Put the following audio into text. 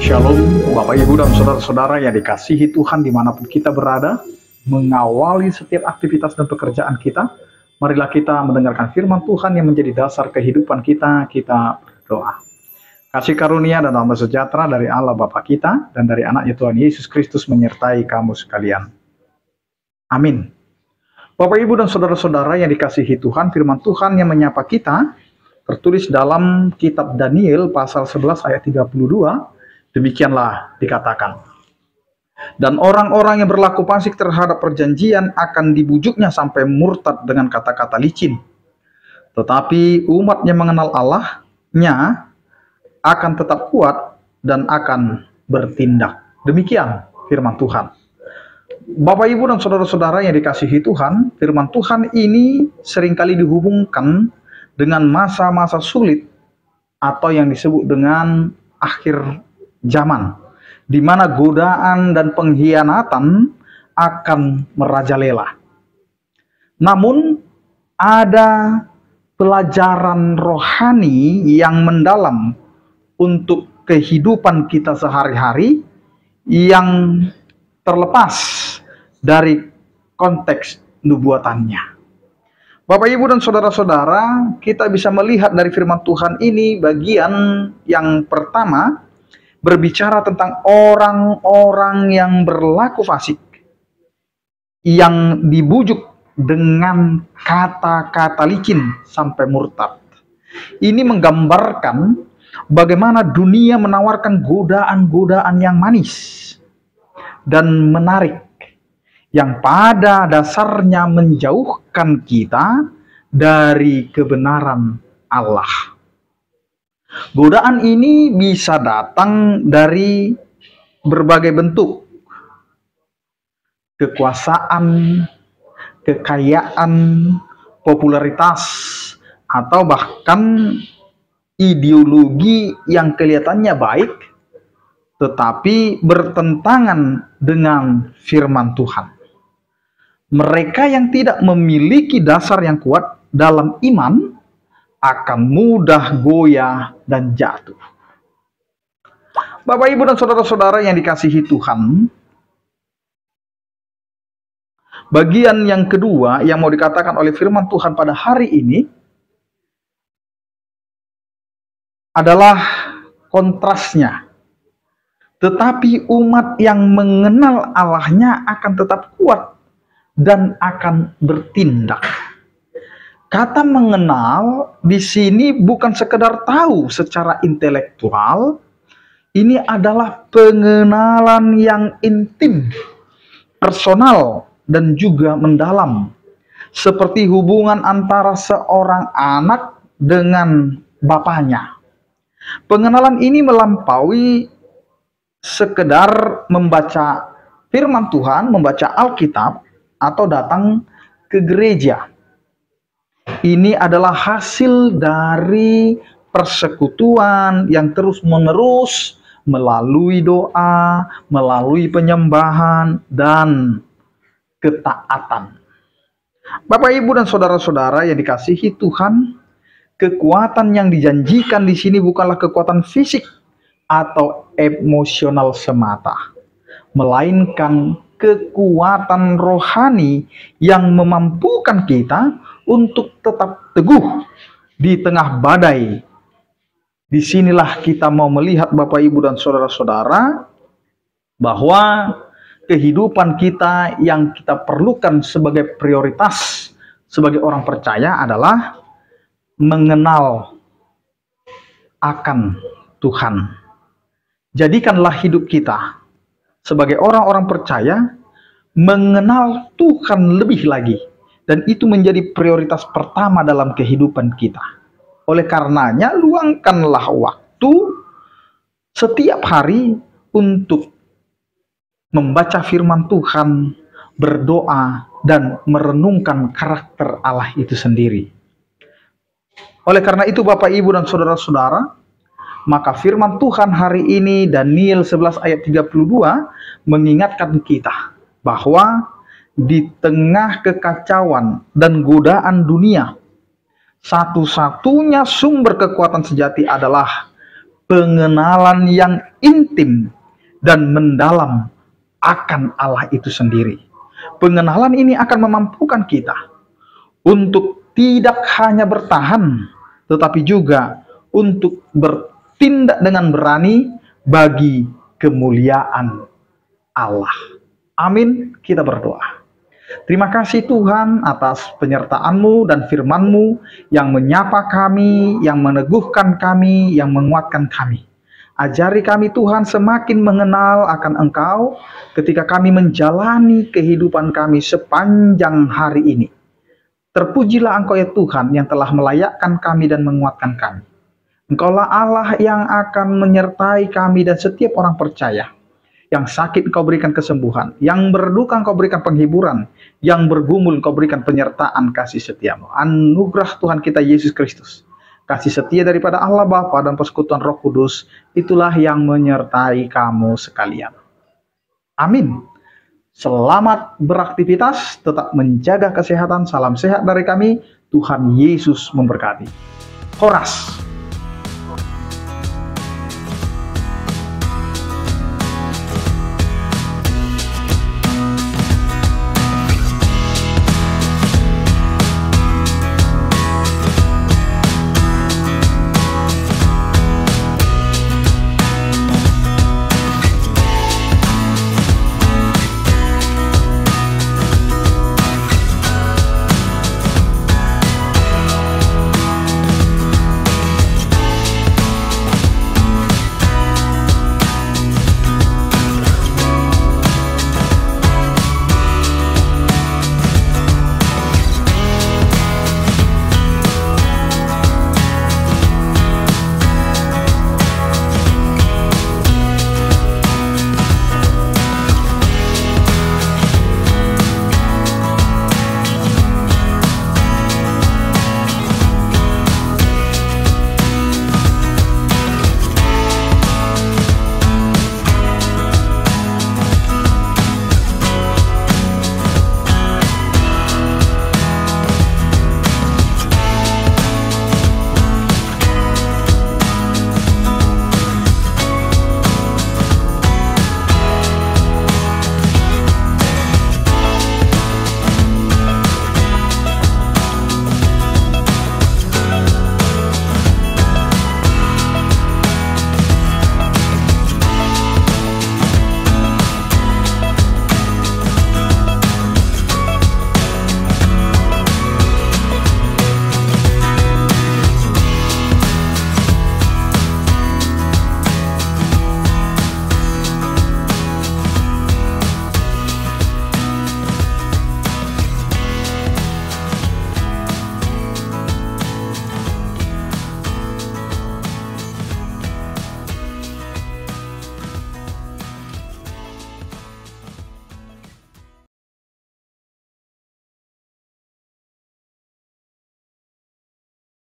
Shalom, Bapak Ibu dan Saudara-saudara yang dikasihi Tuhan dimanapun kita berada. Mengawali setiap aktivitas dan pekerjaan kita, marilah kita mendengarkan firman Tuhan yang menjadi dasar kehidupan kita. Kita berdoa. Kasih karunia dan damai sejahtera dari Allah Bapa kita dan dari anaknya Tuhan Yesus Kristus menyertai kamu sekalian. Amin. Bapak Ibu dan Saudara-saudara yang dikasihi Tuhan, firman Tuhan yang menyapa kita tertulis dalam kitab Daniel pasal 11 ayat 32. Demikianlah dikatakan. Dan orang-orang yang berlaku fasik terhadap perjanjian akan dibujuknya sampai murtad dengan kata-kata licin. Tetapi umat yang mengenal Allahnya akan tetap kuat dan akan bertindak. Demikian firman Tuhan. Bapak, Ibu, dan Saudara-saudara yang dikasihi Tuhan, firman Tuhan ini seringkali dihubungkan dengan masa-masa sulit atau yang disebut dengan akhir zaman, di mana godaan dan pengkhianatan akan merajalela. Namun ada pelajaran rohani yang mendalam untuk kehidupan kita sehari-hari yang terlepas dari konteks nubuatannya. Bapak, Ibu, dan Saudara-saudara, kita bisa melihat dari firman Tuhan ini bagian yang pertama berbicara tentang orang-orang yang berlaku fasik, yang dibujuk dengan kata-kata licin sampai murtad. Ini menggambarkan bagaimana dunia menawarkan godaan-godaan yang manis dan menarik, yang pada dasarnya menjauhkan kita dari kebenaran Allah. Godaan ini bisa datang dari berbagai bentuk. Kekuasaan, kekayaan, popularitas, atau bahkan ideologi yang kelihatannya baik, tetapi bertentangan dengan firman Tuhan. Mereka yang tidak memiliki dasar yang kuat dalam iman akan mudah goyah dan jatuh. Bapak, Ibu, dan Saudara-saudara yang dikasihi Tuhan, bagian yang kedua yang mau dikatakan oleh firman Tuhan pada hari ini adalah kontrasnya. Tetapi umat yang mengenal Allahnya akan tetap kuat dan akan bertindak. Kata mengenal di sini bukan sekedar tahu secara intelektual, ini adalah pengenalan yang intim, personal, dan juga mendalam. Seperti hubungan antara seorang anak dengan bapaknya. Pengenalan ini melampaui sekedar membaca firman Tuhan, membaca Alkitab, atau datang ke gereja. Ini adalah hasil dari persekutuan yang terus-menerus melalui doa, melalui penyembahan, dan ketaatan. Bapak, Ibu, dan Saudara-saudara yang dikasihi Tuhan, kekuatan yang dijanjikan di sini bukanlah kekuatan fisik atau emosional semata, melainkan kekuatan rohani yang memampukan kita untuk tetap teguh di tengah badai. Disinilah kita mau melihat, Bapak, Ibu, dan Saudara-saudara, bahwa kehidupan kita yang kita perlukan sebagai prioritas sebagai orang percaya adalah mengenal akan Tuhan. Jadikanlah hidup kita sebagai orang-orang percaya mengenal Tuhan lebih lagi. Dan itu menjadi prioritas pertama dalam kehidupan kita. Oleh karenanya, luangkanlah waktu setiap hari untuk membaca firman Tuhan, berdoa, dan merenungkan karakter Allah itu sendiri. Oleh karena itu, Bapak, Ibu, dan Saudara-saudara, maka firman Tuhan hari ini, Daniel 11 ayat 32, mengingatkan kita bahwa di tengah kekacauan dan godaan dunia, satu-satunya sumber kekuatan sejati adalah pengenalan yang intim dan mendalam akan Allah itu sendiri. Pengenalan ini akan memampukan kita untuk tidak hanya bertahan, tetapi juga untuk bertindak dengan berani bagi kemuliaan Allah. Amin. Kita berdoa. Terima kasih Tuhan atas penyertaan-Mu dan firman-Mu yang menyapa kami, yang meneguhkan kami, yang menguatkan kami. Ajari kami Tuhan semakin mengenal akan Engkau ketika kami menjalani kehidupan kami sepanjang hari ini. Terpujilah Engkau ya Tuhan yang telah melayakkan kami dan menguatkan kami. Engkaulah Allah yang akan menyertai kami dan setiap orang percaya. Yang sakit Engkau berikan kesembuhan, yang berduka Engkau berikan penghiburan, yang bergumul Engkau berikan penyertaan kasih setia-Mu. Anugerah Tuhan kita Yesus Kristus, kasih setia daripada Allah Bapa dan persekutuan Roh Kudus, itulah yang menyertai kamu sekalian. Amin. Selamat beraktivitas, tetap menjaga kesehatan. Salam sehat dari kami. Tuhan Yesus memberkati. Horas.